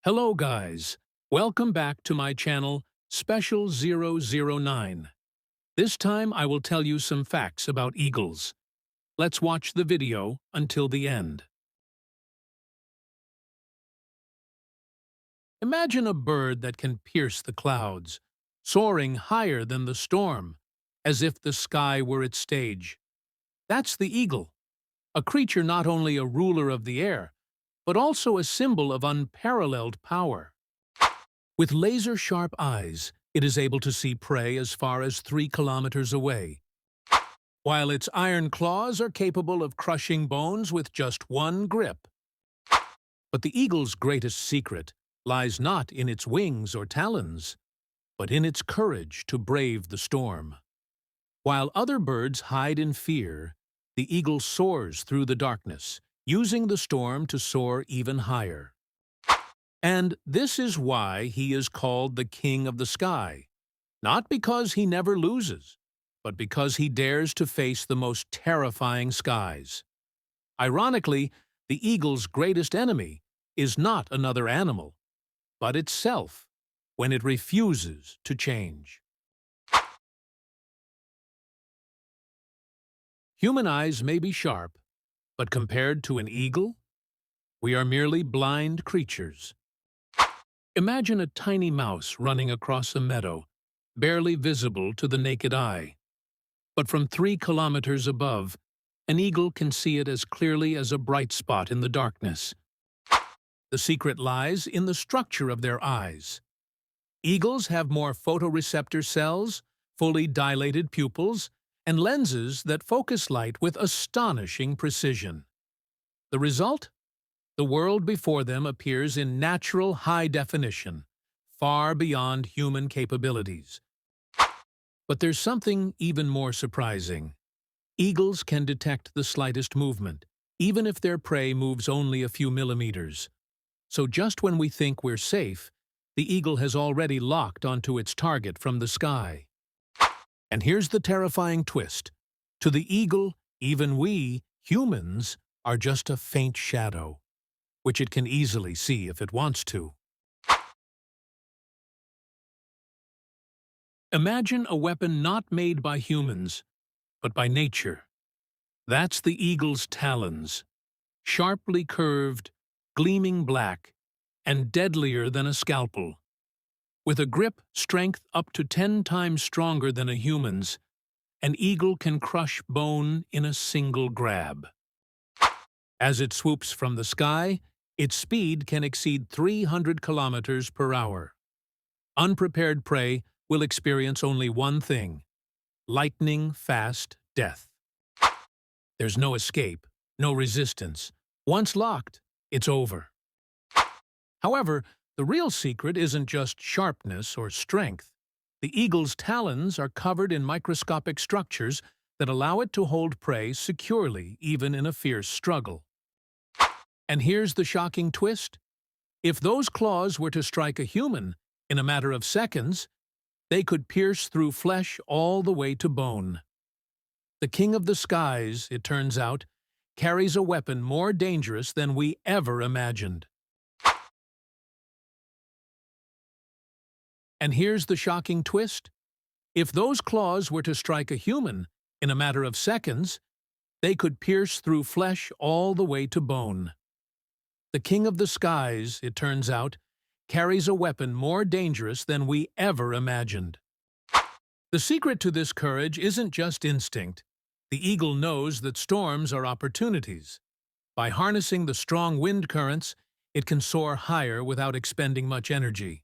Hello guys, welcome back to my channel Special 009. This time I will tell you some facts about eagles. Let's watch the video until the end. Imagine a bird that can pierce the clouds, soaring higher than the storm, as if the sky were its stage. That's the eagle, a creature not only a ruler of the air, but also a symbol of unparalleled power. With laser-sharp eyes, it is able to see prey as far as 3 kilometers away, while its iron claws are capable of crushing bones with just one grip. But the eagle's greatest secret lies not in its wings or talons, but in its courage to brave the storm. While other birds hide in fear, the eagle soars through the darkness, using the storm to soar even higher. And this is why he is called the king of the sky, not because he never loses, but because he dares to face the most terrifying skies. Ironically, the eagle's greatest enemy is not another animal, but itself, when it refuses to change. Human eyes may be sharp, but compared to an eagle, we are merely blind creatures. Imagine a tiny mouse running across a meadow, barely visible to the naked eye. But from 3 kilometers above, an eagle can see it as clearly as a bright spot in the darkness. The secret lies in the structure of their eyes. Eagles have more photoreceptor cells, fully dilated pupils, and lenses that focus light with astonishing precision. The result? The world before them appears in natural high definition, far beyond human capabilities. But there's something even more surprising. Eagles can detect the slightest movement, even if their prey moves only a few millimeters. So just when we think we're safe, the eagle has already locked onto its target from the sky. And here's the terrifying twist. To the eagle, even we, humans, are just a faint shadow, which it can easily see if it wants to. Imagine a weapon not made by humans, but by nature. That's the eagle's talons, sharply curved, gleaming black, and deadlier than a scalpel. With a grip strength up to 10 times stronger than a human's, an eagle can crush bone in a single grab. As it swoops from the sky, its speed can exceed 300 kilometers per hour. Unprepared prey will experience only one thing: lightning-fast death. There's no escape, no resistance. Once locked, it's over. However, the real secret isn't just sharpness or strength. The eagle's talons are covered in microscopic structures that allow it to hold prey securely even in a fierce struggle. And here's the shocking twist. If those claws were to strike a human, in a matter of seconds, they could pierce through flesh all the way to bone. The king of the skies, it turns out, carries a weapon more dangerous than we ever imagined. And here's the shocking twist. If those claws were to strike a human, in a matter of seconds, they could pierce through flesh all the way to bone. The king of the skies, it turns out, carries a weapon more dangerous than we ever imagined. The secret to this courage isn't just instinct. The eagle knows that storms are opportunities. By harnessing the strong wind currents, it can soar higher without expending much energy.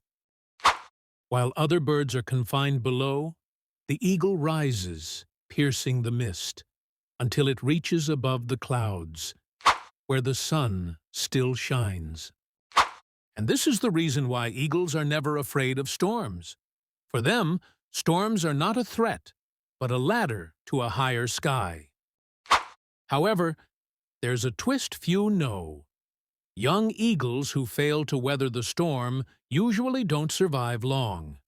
While other birds are confined below, the eagle rises, piercing the mist, until it reaches above the clouds, where the sun still shines. And this is the reason why eagles are never afraid of storms. For them, storms are not a threat, but a ladder to a higher sky. However, there's a twist few know. Young eagles who fail to weather the storm usually don't survive long.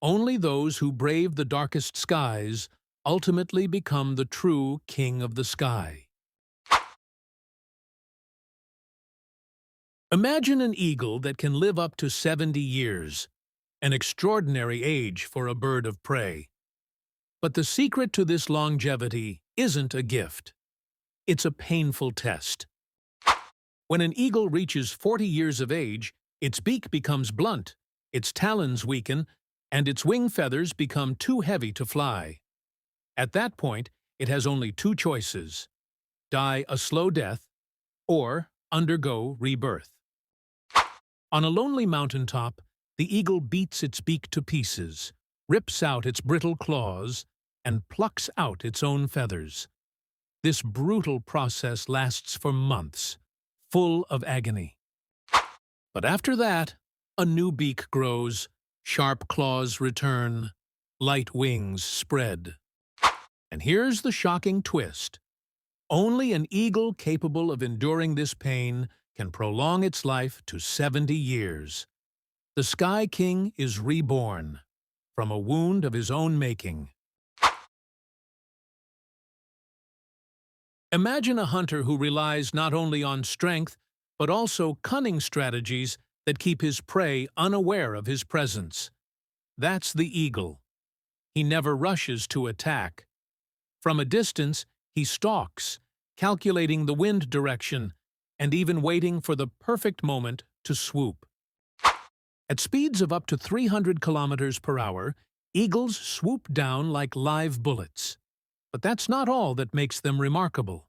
Only those who brave the darkest skies ultimately become the true king of the sky. Imagine an eagle that can live up to 70 years, an extraordinary age for a bird of prey. But the secret to this longevity isn't a gift. It's a painful test. When an eagle reaches 40 years of age, its beak becomes blunt, its talons weaken, and its wing feathers become too heavy to fly. At that point, it has only two choices: die a slow death or undergo rebirth. On a lonely mountaintop, the eagle beats its beak to pieces, rips out its brittle claws, and plucks out its own feathers. This brutal process lasts for months, full of agony. But after that, a new beak grows, sharp claws return, light wings spread. And here's the shocking twist. Only an eagle capable of enduring this pain can prolong its life to 70 years. The Sky King is reborn from a wound of his own making. Imagine a hunter who relies not only on strength, but also cunning strategies that keep his prey unaware of his presence. That's the eagle. He never rushes to attack. From a distance, he stalks, calculating the wind direction and even waiting for the perfect moment to swoop. At speeds of up to 300 kilometers per hour, eagles swoop down like live bullets. But that's not all that makes them remarkable.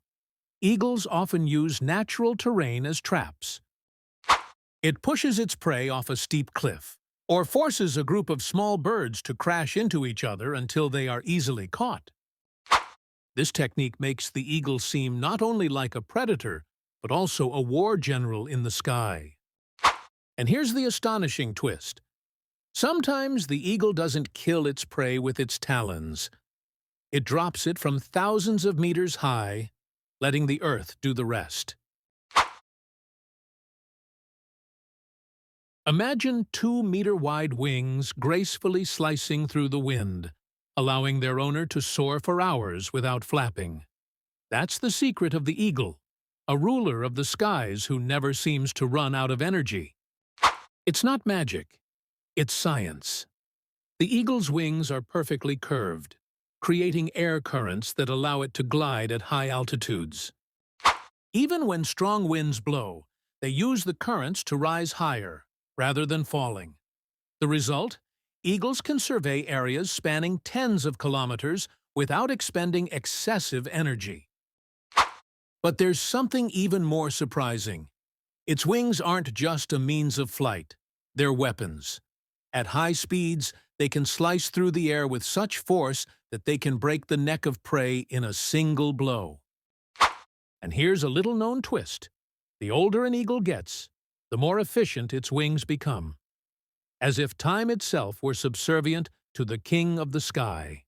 Eagles often use natural terrain as traps. It pushes its prey off a steep cliff, or forces a group of small birds to crash into each other until they are easily caught. This technique makes the eagle seem not only like a predator, but also a war general in the sky. And here's the astonishing twist. Sometimes the eagle doesn't kill its prey with its talons. It drops it from thousands of meters high, letting the earth do the rest. Imagine 2-meter-wide wings gracefully slicing through the wind, allowing their owner to soar for hours without flapping. That's the secret of the eagle, a ruler of the skies who never seems to run out of energy. It's not magic, it's science. The eagle's wings are perfectly curved, creating air currents that allow it to glide at high altitudes. Even when strong winds blow, they use the currents to rise higher, rather than falling. The result? Eagles can survey areas spanning tens of kilometers without expending excessive energy. But there's something even more surprising. Its wings aren't just a means of flight, they're weapons. At high speeds, they can slice through the air with such force that they can break the neck of prey in a single blow. And here's a little-known twist. The older an eagle gets, the more efficient its wings become, as if time itself were subservient to the king of the sky.